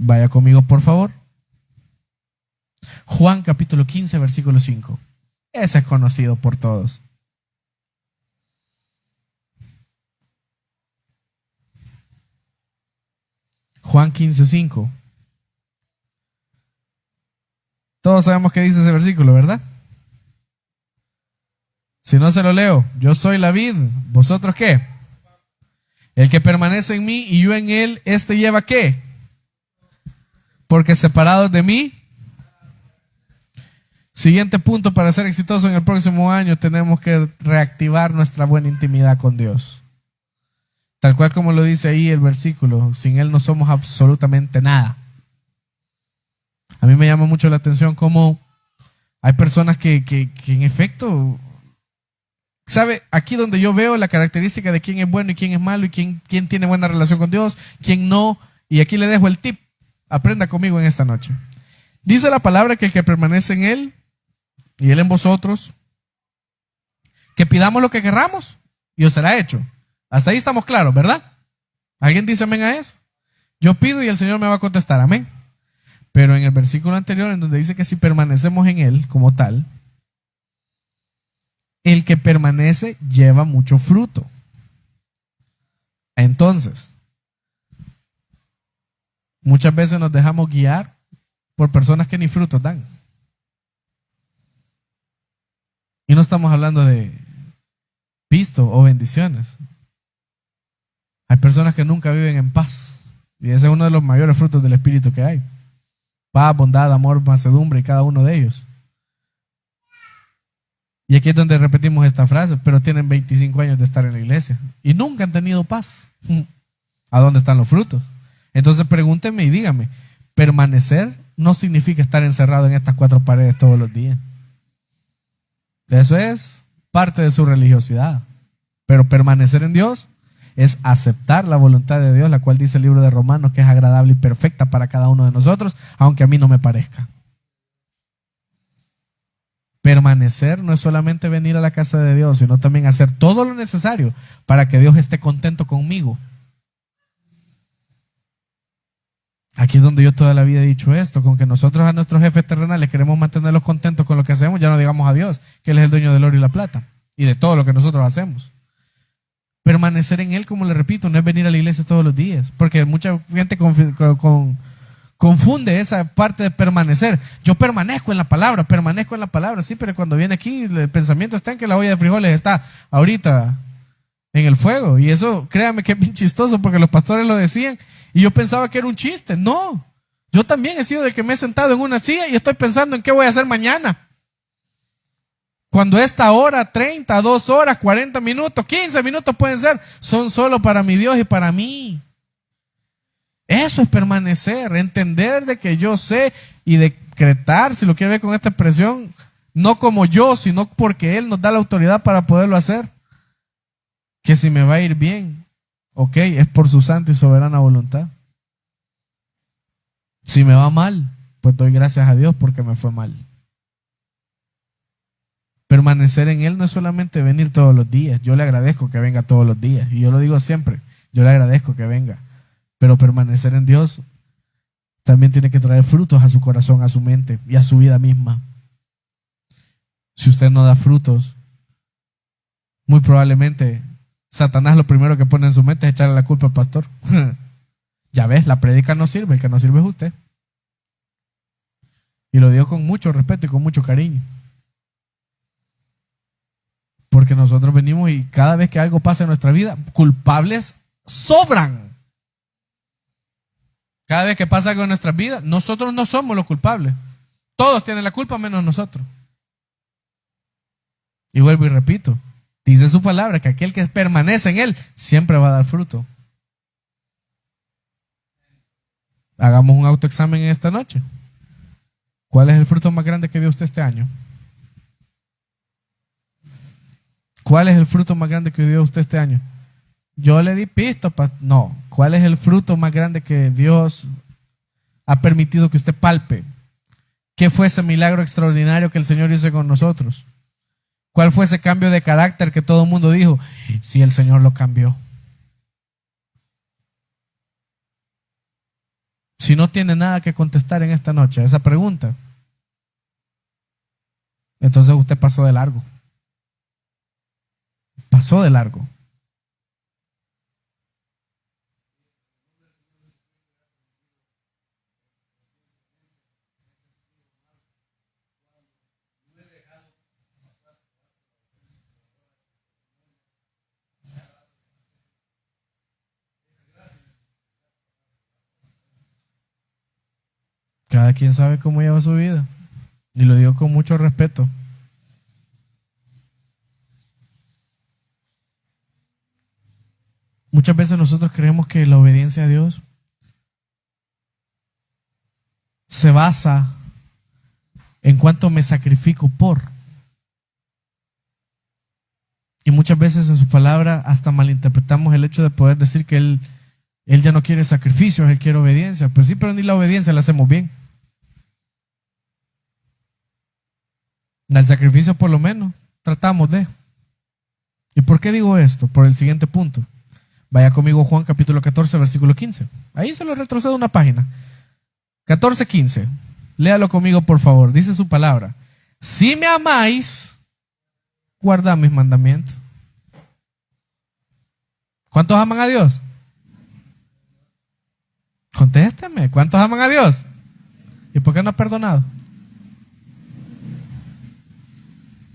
Vaya conmigo, por favor. Juan capítulo 15, versículo 5. Ese es conocido por todos. Juan 15, 5. Todos sabemos qué dice ese versículo, ¿verdad? Si no se lo leo, yo soy la vid, ¿vosotros qué? El que permanece en mí y yo en él, este lleva ¿qué? Porque separados de mí. Siguiente punto para ser exitoso en el próximo año, tenemos que reactivar nuestra buena intimidad con Dios. Tal cual como lo dice ahí el versículo, sin Él no somos absolutamente nada. A mí me llama mucho la atención cómo hay personas que en efecto, ¿sabe? Aquí donde yo veo la característica de quién es bueno y quién es malo y quién tiene buena relación con Dios, quién no, y aquí le dejo el tip. Aprenda conmigo en esta noche. Dice la palabra que el que permanece en Él y Él en vosotros, que pidamos lo que querramos y os será hecho. Hasta ahí estamos claros, ¿verdad? ¿Alguien dice amén a eso? Yo pido y el Señor me va a contestar, amén. Pero en el versículo anterior, en donde dice que si permanecemos en Él como tal, el que permanece lleva mucho fruto. Entonces, muchas veces nos dejamos guiar por personas que ni frutos dan. Y no estamos hablando de visto o bendiciones. Hay personas que nunca viven en paz. Y ese es uno de los mayores frutos del Espíritu que hay. Paz, bondad, amor, mansedumbre y cada uno de ellos. Y aquí es donde repetimos esta frase, pero tienen 25 años de estar en la iglesia y nunca han tenido paz. ¿A dónde están los frutos? Entonces pregúntenme y díganme, permanecer no significa estar encerrado en estas 4 paredes todos los días. Eso es parte de su religiosidad. Pero permanecer en Dios es aceptar la voluntad de Dios, la cual dice el libro de Romanos que es agradable y perfecta para cada uno de nosotros, aunque a mí no me parezca. Permanecer no es solamente venir a la casa de Dios, sino también hacer todo lo necesario para que Dios esté contento conmigo. Aquí es donde yo toda la vida he dicho esto, con que nosotros a nuestros jefes terrenales queremos mantenerlos contentos con lo que hacemos, ya no digamos a Dios, que Él es el dueño del oro y la plata, y de todo lo que nosotros hacemos. Permanecer en Él, como le repito, no es venir a la iglesia todos los días, porque mucha gente confunde esa parte de permanecer. Yo permanezco en la palabra, sí, pero cuando viene aquí el pensamiento está en que la olla de frijoles está ahorita en el fuego, y eso, créame que es bien chistoso, porque los pastores lo decían, y yo pensaba que era un chiste. No, yo también he sido del que me he sentado en una silla y estoy pensando en qué voy a hacer mañana. Cuando esta hora, 30, 2 horas, 40 minutos, 15 minutos pueden ser, son solo para mi Dios y para mí. Eso es permanecer, entender de que yo sé y decretar, si lo quiere ver con esta expresión, no como yo, sino porque Él nos da la autoridad para poderlo hacer. Que si me va a ir bien, ok, es por su santa y soberana voluntad. Si me va mal, pues doy gracias a Dios porque me fue mal. Permanecer en Él no es solamente venir todos los días. Yo le agradezco que venga todos los días. Y yo lo digo siempre, yo le agradezco que venga. Pero permanecer en Dios también tiene que traer frutos a su corazón, a su mente y a su vida misma. Si usted no da frutos, muy probablemente Satanás lo primero que pone en su mente es echarle la culpa al pastor. Ya ves, la prédica no sirve, el que no sirve es usted. Y lo digo con mucho respeto y con mucho cariño. Porque nosotros venimos y cada vez que algo pasa en nuestra vida, culpables sobran. Cada vez que pasa algo en nuestra vida, nosotros no somos los culpables. Todos tienen la culpa menos nosotros. Y vuelvo y repito, dice su palabra que aquel que permanece en Él siempre va a dar fruto. Hagamos un autoexamen en esta noche. ¿Cuál es el fruto más grande que dio usted este año? ¿Cuál es el fruto más grande que dio usted este año? Yo le di pistas. No. ¿Cuál es el fruto más grande que Dios ha permitido que usted palpe? ¿Qué fue ese milagro extraordinario que el Señor hizo con nosotros? ¿Cuál fue ese cambio de carácter que todo el mundo dijo? Sí, el Señor lo cambió. Si no tiene nada que contestar en esta noche a esa pregunta, entonces usted pasó de largo. Pasó de largo. Cada quien sabe cómo lleva su vida. Y lo digo con mucho respeto. Muchas veces nosotros creemos que la obediencia a Dios se basa en cuánto me sacrifico por. Y muchas veces en su palabra hasta malinterpretamos el hecho de poder decir que Él ya no quiere sacrificios, Él quiere obediencia. Pues sí, pero ni la obediencia la hacemos bien. El sacrificio por lo menos tratamos de. ¿Y por qué digo esto? Por el siguiente punto. Vaya conmigo Juan capítulo 14, versículo 15. Ahí se lo retrocedo una página. 14, 15. Léalo conmigo, por favor. Dice su palabra. Si me amáis, guardad mis mandamientos. ¿Cuántos aman a Dios? Contésteme. ¿Cuántos aman a Dios? ¿Y por por qué no ha perdonado?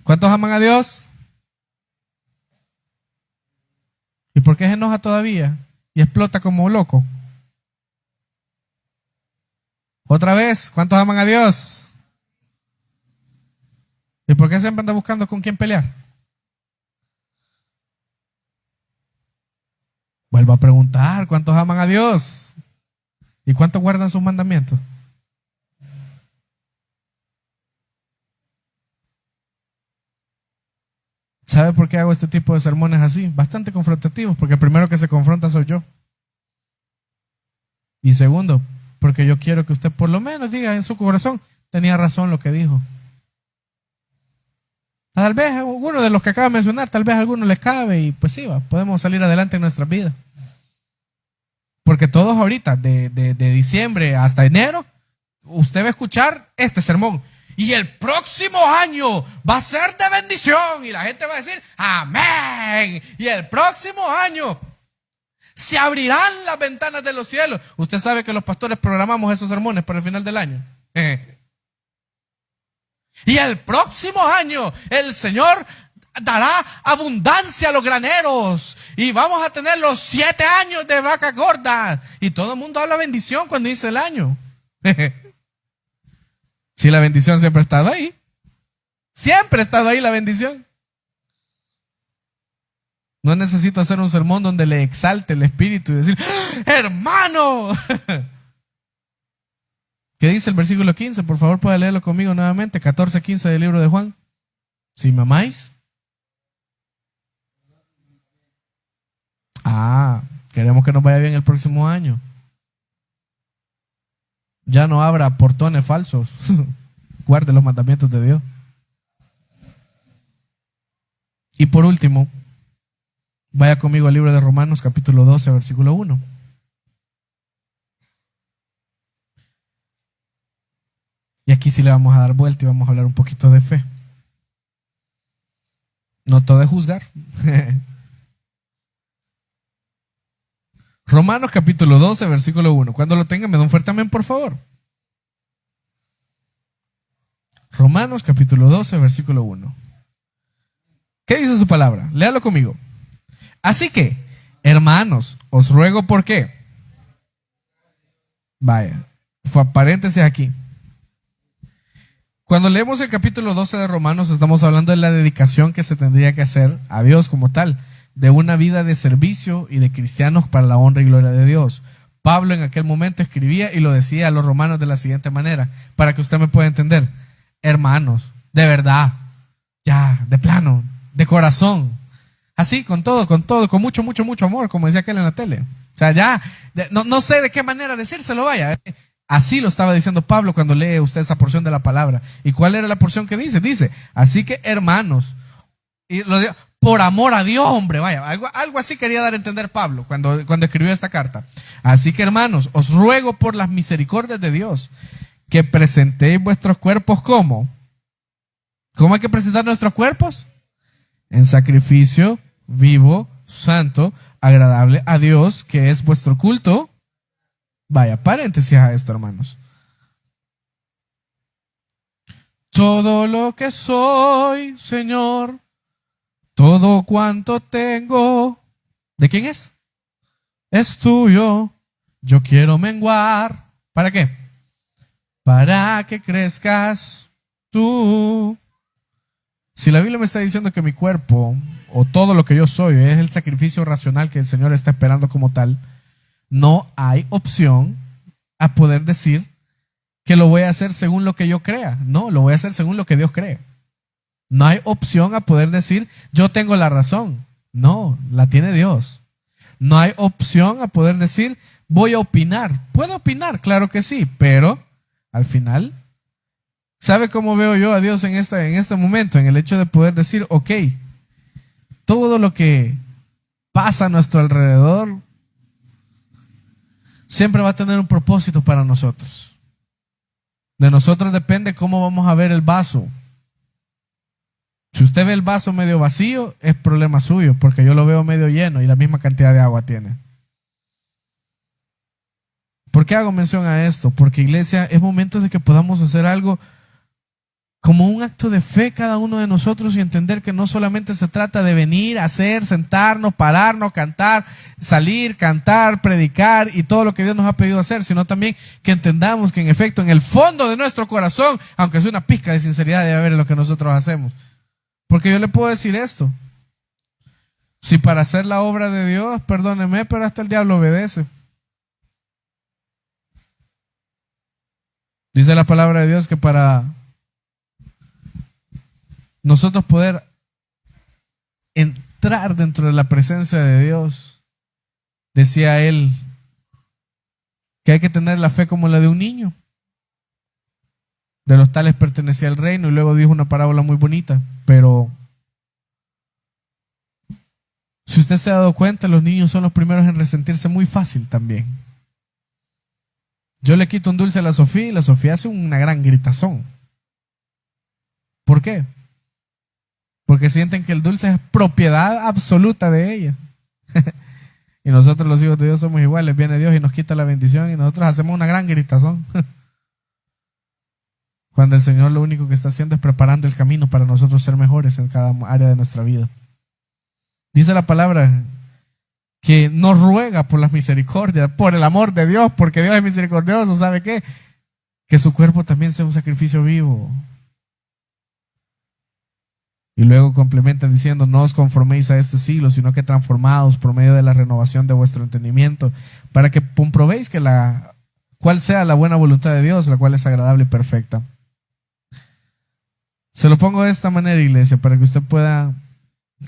¿Cuántos aman a Dios? ¿Y por qué se enoja todavía y explota como loco? Otra vez, ¿cuántos aman a Dios? ¿Y por qué siempre anda buscando con quién pelear? Vuelvo a preguntar, ¿cuántos aman a Dios? ¿Y cuántos guardan sus mandamientos? ¿Sabe por qué hago este tipo de sermones así? Bastante confrontativos, porque el primero que se confronta soy yo. Y segundo, porque yo quiero que usted por lo menos diga en su corazón, tenía razón lo que dijo. Tal vez alguno de los que acaba de mencionar, tal vez a alguno les cabe y pues sí, podemos salir adelante en nuestra vida. Porque todos ahorita, de diciembre hasta enero, usted va a escuchar este sermón. Y el próximo año va a ser de bendición. Y la gente va a decir, amén. Y el próximo año se abrirán las ventanas de los cielos. Usted sabe que los pastores programamos esos sermones para el final del año. Y el próximo año el Señor dará abundancia a los graneros. Y vamos a tener los 7 años de vaca gorda. Y todo el mundo habla bendición cuando dice el año. Si la bendición siempre ha estado ahí. Siempre ha estado ahí la bendición. No necesito hacer un sermón donde le exalte el espíritu y decir, hermano. ¿Qué dice el versículo 15? Por favor, puede leerlo conmigo nuevamente. 14-15 del libro de Juan. Si me amáis. Queremos que nos vaya bien el próximo año. Ya no habrá portones falsos. Guarde los mandamientos de Dios. Y por último, vaya conmigo al libro de Romanos capítulo 12, versículo 1. Y aquí sí le vamos a dar vuelta y vamos a hablar un poquito de fe. No todo es juzgar. Romanos capítulo 12, versículo 1. Cuando lo tengan, me da un fuerte amén, por favor. Romanos capítulo 12, versículo 1. ¿Qué dice su palabra? Léalo conmigo. Así que, hermanos, os ruego por qué. Vaya, paréntesis aquí. Cuando leemos el capítulo 12 de Romanos, estamos hablando de la dedicación que se tendría que hacer a Dios como tal, de una vida de servicio y de cristianos para la honra y gloria de Dios. Pablo en aquel momento escribía y lo decía a los romanos de la siguiente manera, para que usted me pueda entender. Hermanos, de verdad, ya, de plano, de corazón, así, con todo, con mucho, mucho, mucho amor, como decía aquel en la tele. O sea, ya, no sé de qué manera decírselo, vaya. Así lo estaba diciendo Pablo cuando lee usted esa porción de la palabra. ¿Y cuál era la porción que dice? Dice, así que hermanos, y lo digo, por amor a Dios, hombre, vaya, algo así quería dar a entender Pablo cuando escribió esta carta. Así que hermanos, os ruego por las misericordias de Dios, que presentéis vuestros cuerpos ¿cómo? ¿Cómo hay que presentar nuestros cuerpos? En sacrificio vivo, santo, agradable a Dios, que es vuestro culto. Vaya, paréntesis a esto, hermanos. Todo lo que soy, Señor, todo cuanto tengo, ¿de quién es? Es tuyo. Yo quiero menguar. ¿Para qué? Para que crezcas tú. Si la Biblia me está diciendo que mi cuerpo o todo lo que yo soy es el sacrificio racional que el Señor está esperando como tal, no hay opción a poder decir que lo voy a hacer según lo que yo crea. No, lo voy a hacer según lo que Dios cree. No hay opción a poder decir yo tengo la razón. No, la tiene Dios. No hay opción a poder decir voy a opinar. Puedo opinar, claro que sí, pero al final, ¿sabe cómo veo yo a Dios en este momento? En el hecho de poder decir, ok, todo lo que pasa a nuestro alrededor siempre va a tener un propósito para nosotros. De nosotros depende cómo vamos a ver el vaso. Si usted ve el vaso medio vacío, es problema suyo, porque yo lo veo medio lleno y la misma cantidad de agua tiene. ¿Por qué hago mención a esto? Porque, iglesia, es momento de que podamos hacer algo como un acto de fe cada uno de nosotros y entender que no solamente se trata de venir, hacer, sentarnos, pararnos, cantar, salir, cantar, predicar y todo lo que Dios nos ha pedido hacer, sino también que entendamos que en efecto en el fondo de nuestro corazón, aunque sea una pizca de sinceridad, debe haber en lo que nosotros hacemos. Porque yo le puedo decir esto: si para hacer la obra de Dios, perdóneme, pero hasta el diablo obedece. Dice la palabra de Dios que para nosotros poder entrar dentro de la presencia de Dios, decía él, que hay que tener la fe como la de un niño. De los tales pertenecía el reino, y luego dijo una parábola muy bonita, pero si usted se ha dado cuenta, los niños son los primeros en resentirse muy fácil también. Yo le quito un dulce a la Sofía y la Sofía hace una gran gritazón. ¿Por qué? Porque sienten que el dulce es propiedad absoluta de ella. Y nosotros los hijos de Dios somos iguales. Viene Dios y nos quita la bendición y nosotros hacemos una gran gritazón. Cuando el Señor lo único que está haciendo es preparando el camino para nosotros ser mejores en cada área de nuestra vida. Dice la palabra que nos ruega por las misericordias, por el amor de Dios, porque Dios es misericordioso. ¿Sabe qué? Que su cuerpo también sea un sacrificio vivo. Y luego complementan diciendo: no os conforméis a este siglo, sino que transformaos por medio de la renovación de vuestro entendimiento, para que comprobéis que cuál sea la buena voluntad de Dios, la cual es agradable y perfecta. Se lo pongo de esta manera, iglesia, para que usted pueda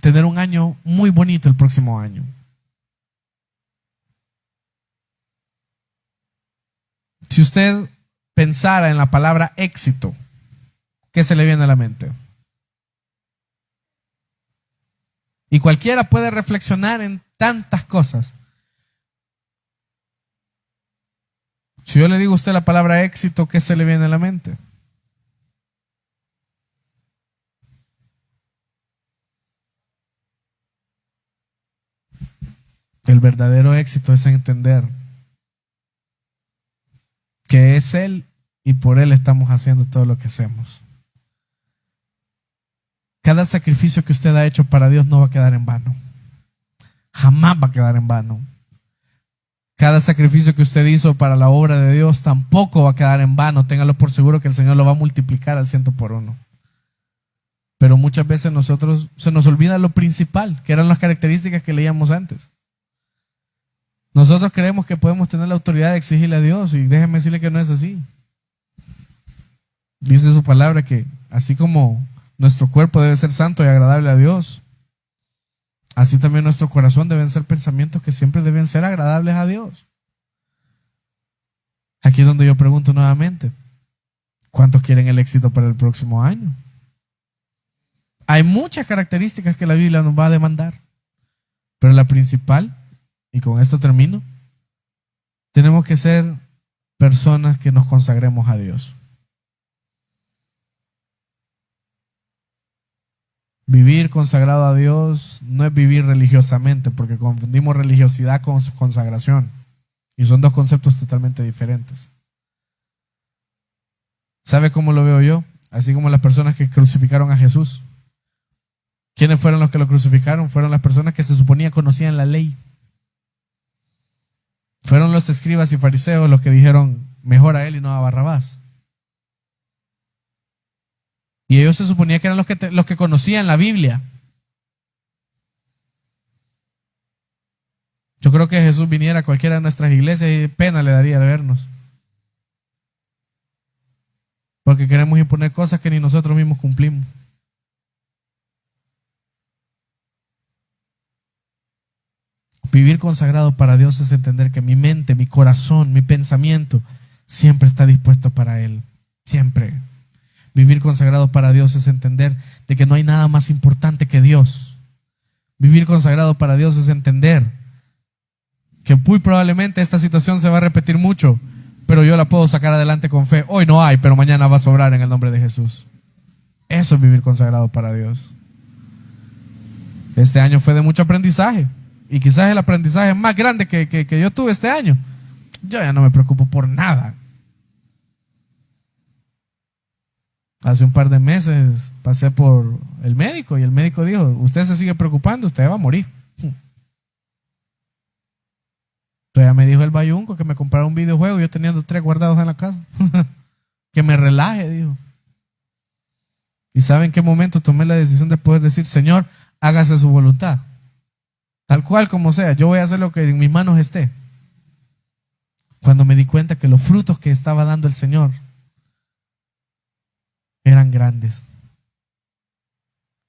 tener un año muy bonito el próximo año. Si usted pensara en la palabra éxito, ¿qué se le viene a la mente? Y cualquiera puede reflexionar en tantas cosas. Si yo le digo a usted la palabra éxito, ¿qué se le viene a la mente? El verdadero éxito es entender que es Él y por Él estamos haciendo todo lo que hacemos. Cada sacrificio que usted ha hecho para Dios no va a quedar en vano. Jamás va a quedar en vano. Cada sacrificio que usted hizo para la obra de Dios tampoco va a quedar en vano. Téngalo por seguro que el Señor lo va a multiplicar al 100%. Pero muchas veces se nos olvida lo principal, que eran las características que leíamos antes. Nosotros creemos que podemos tener la autoridad de exigirle a Dios, y déjeme decirle que no es así. Dice su palabra que así como nuestro cuerpo debe ser santo y agradable a Dios, así también nuestro corazón deben ser pensamientos que siempre deben ser agradables a Dios. Aquí es donde yo pregunto nuevamente: ¿cuántos quieren el éxito para el próximo año? Hay muchas características que la Biblia nos va a demandar, pero la principal, y con esto termino, tenemos que ser personas que nos consagremos a Dios. Vivir consagrado a Dios no es vivir religiosamente, porque confundimos religiosidad con su consagración, y son dos conceptos totalmente diferentes. ¿Sabe cómo lo veo yo? Así como las personas que crucificaron a Jesús. ¿Quiénes fueron los que lo crucificaron? Fueron las personas que se suponía conocían la ley. Fueron los escribas y fariseos los que dijeron: mejor a él y no a Barrabás. Y ellos se suponía que eran los que conocían la Biblia. Yo creo que Jesús viniera a cualquiera de nuestras iglesias y pena le daría de vernos. Porque queremos imponer cosas que ni nosotros mismos cumplimos. Vivir consagrado para Dios es entender que mi mente, mi corazón, mi pensamiento siempre está dispuesto para Él. Siempre. Vivir consagrado para Dios es entender de que no hay nada más importante que Dios. Vivir consagrado para Dios es entender que muy probablemente esta situación se va a repetir mucho, pero yo la puedo sacar adelante con fe. Hoy no hay, pero mañana va a sobrar en el nombre de Jesús. Eso es vivir consagrado para Dios. Este año fue de mucho aprendizaje, y quizás el aprendizaje más grande que yo tuve este año Yo ya no me preocupo por nada. Hace un par de meses pasé por el médico y el médico dijo, usted se sigue preocupando, usted va a morir. Todavía me dijo el bayunco que me comprara un videojuego, yo teniendo 3 guardados en la casa. Que me relaje, dijo. ¿Y sabe en qué momento tomé la decisión de poder decir, Señor, hágase su voluntad? Tal cual como sea, yo voy a hacer lo que en mis manos esté. Cuando me di cuenta que los frutos que estaba dando el Señor eran grandes.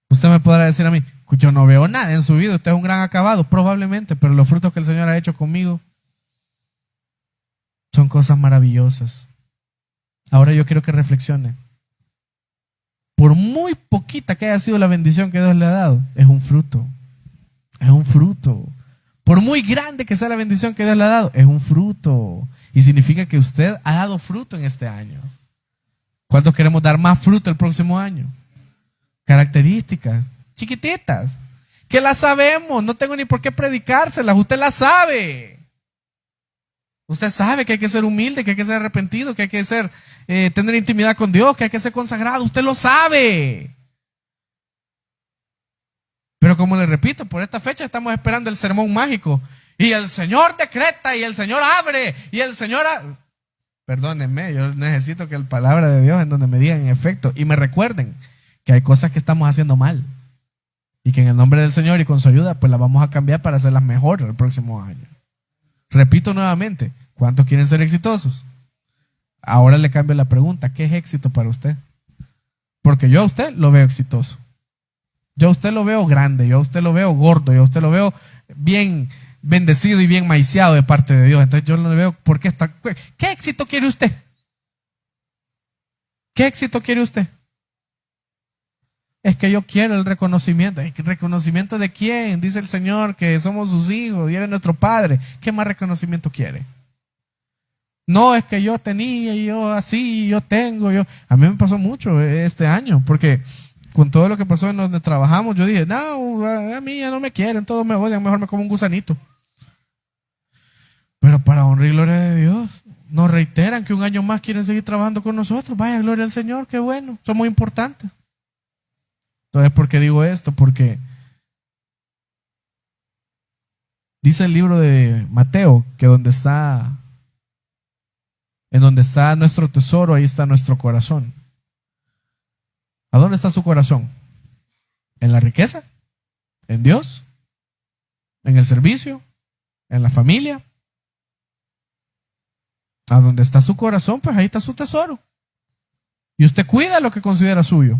Usted me podrá decir a mí, yo no veo nada en su vida, usted es un gran acabado, probablemente, pero los frutos que el Señor ha hecho conmigo son cosas maravillosas. Ahora yo quiero que reflexione. Por muy poquita que haya sido la bendición que Dios le ha dado, es un fruto. Es un fruto. Por muy grande que sea la bendición que Dios le ha dado, es un fruto. Y significa que usted ha dado fruto en este año. ¿Cuántos queremos dar más fruto el próximo año? Características chiquititas, que las sabemos, no tengo ni por qué predicárselas, usted las sabe. Usted sabe que hay que ser humilde, que hay que ser arrepentido, que hay que ser, tener intimidad con Dios, que hay que ser consagrado, usted lo sabe. Pero como le repito, por esta fecha estamos esperando el sermón mágico. Y el Señor decreta, y el Señor abre, y el Señor... Perdónenme, yo necesito que la palabra de Dios en donde me digan en efecto y me recuerden que hay cosas que estamos haciendo mal. Y que en el nombre del Señor y con su ayuda, pues las vamos a cambiar para hacerlas mejor el próximo año. Repito nuevamente, ¿cuántos quieren ser exitosos? Ahora le cambio la pregunta, ¿qué es éxito para usted? Porque yo a usted lo veo exitoso. Yo a usted lo veo grande, yo a usted lo veo gordo, yo a usted lo veo bien bendecido y bien maiciado de parte de Dios. Entonces yo lo veo, ¿por qué está? ¿Qué éxito quiere usted? ¿Qué éxito quiere usted? Es que yo quiero el reconocimiento. ¿El reconocimiento de quién? Dice el Señor que somos sus hijos y Él es nuestro Padre. ¿Qué más reconocimiento quiere? No, es que yo tenía, y yo así, yo tengo, yo... A mí me pasó mucho este año, porque con todo lo que pasó en donde trabajamos, yo dije, no, a mí ya no me quieren, todos me odian, mejor me como un gusanito. Pero para honrar y gloria de Dios, nos reiteran que un año más quieren seguir trabajando con nosotros. Vaya, gloria al Señor, qué bueno, somos importantes. Entonces, ¿por qué digo esto? Porque dice el libro de Mateo que en donde está nuestro tesoro, ahí está nuestro corazón. ¿A dónde está su corazón? ¿En la riqueza? ¿En Dios? ¿En el servicio? ¿En la familia? A donde está su corazón, pues ahí está su tesoro. Y usted cuida lo que considera suyo.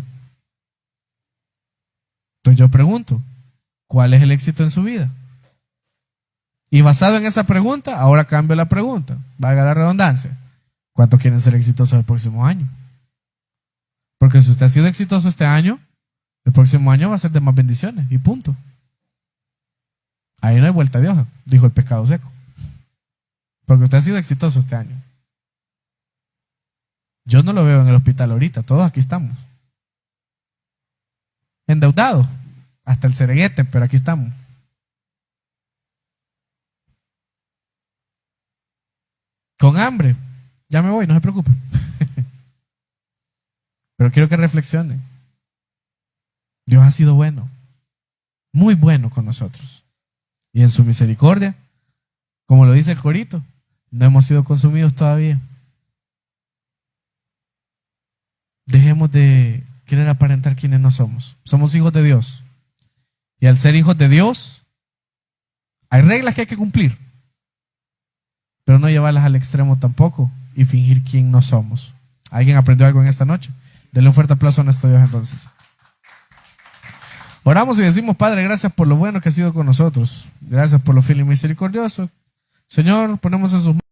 Entonces yo pregunto, ¿cuál es el éxito en su vida? Y basado en esa pregunta, ahora cambio la pregunta, valga la redundancia. ¿Cuántos quieren ser exitosos el próximo año? Porque si usted ha sido exitoso este año, el próximo año va a ser de más bendiciones y punto. Ahí no hay vuelta de hoja, dijo el pescado seco. Porque usted ha sido exitoso este año. Yo no lo veo en el hospital ahorita, todos aquí estamos. Endeudados, hasta el cereguete, pero aquí estamos. Con hambre, ya me voy, no se preocupe. Pero quiero que reflexione. Dios ha sido bueno, muy bueno con nosotros. Y en su misericordia, como lo dice el corito, no hemos sido consumidos todavía. Dejemos de querer aparentar quienes no somos. Somos hijos de Dios. Y al ser hijos de Dios, hay reglas que hay que cumplir, pero no llevarlas al extremo tampoco y fingir quién no somos. ¿Alguien aprendió algo en esta noche? Denle un fuerte aplauso a nuestro Dios entonces. Oramos y decimos, Padre, gracias por lo bueno que has sido con nosotros. Gracias por lo fiel y misericordioso. Señor, ponemos en sus manos